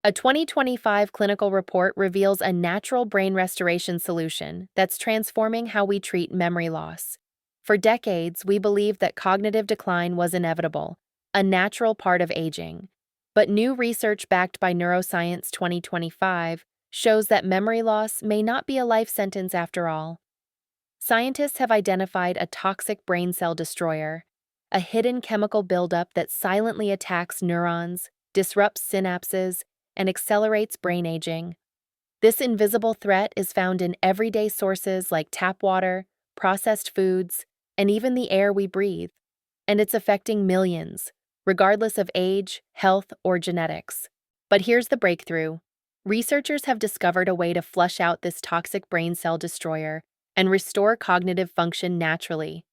A 2025 clinical report reveals a natural brain restoration solution that's transforming how we treat memory loss. For decades, we believed that cognitive decline was inevitable, a natural part of aging. But new research backed by Neuroscience 2025 shows that memory loss may not be a life sentence after all. Scientists have identified a toxic brain cell destroyer, a hidden chemical buildup that silently attacks neurons, disrupts synapses, and accelerates brain aging. This invisible threat is found in everyday sources like tap water, processed foods, and even the air we breathe. And it's affecting millions, regardless of age, health, or genetics. But here's the breakthrough. Researchers have discovered a way to flush out this toxic brain cell destroyer and restore cognitive function naturally.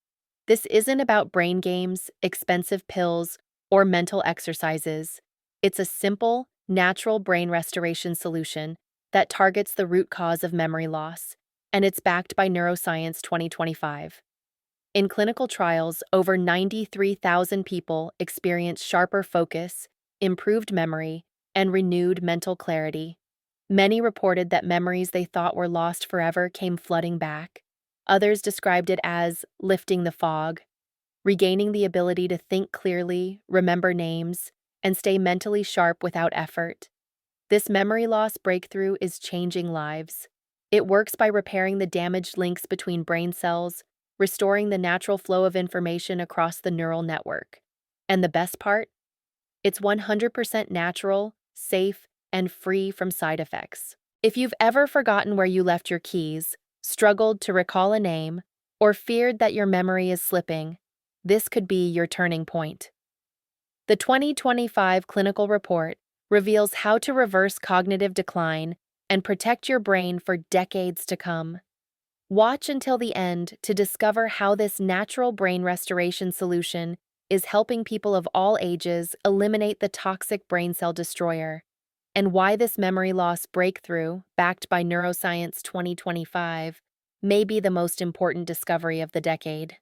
This isn't about brain games, expensive pills, or mental exercises. It's a simple, natural brain restoration solution that targets the root cause of memory loss, and it's backed by Neuroscience 2025. In clinical trials, over 93,000 people experienced sharper focus, improved memory, and renewed mental clarity. Many reported that memories they thought were lost forever came flooding back. Others described it as lifting the fog, regaining the ability to think clearly, remember names, and stay mentally sharp without effort. This memory loss breakthrough is changing lives. It works by repairing the damaged links between brain cells, restoring the natural flow of information across the neural network. And the best part? It's 100% natural, safe, and free from side effects. If you've ever forgotten where you left your keys, struggled to recall a name, or feared that your memory is slipping, this could be your turning point. The 2025 clinical report reveals how to reverse cognitive decline and protect your brain for decades to come. Watch until the end to discover how this natural brain restoration solution is helping people of all ages eliminate the toxic brain cell destroyer, and why this memory loss breakthrough, backed by Neuroscience 2025, may be the most important discovery of the decade.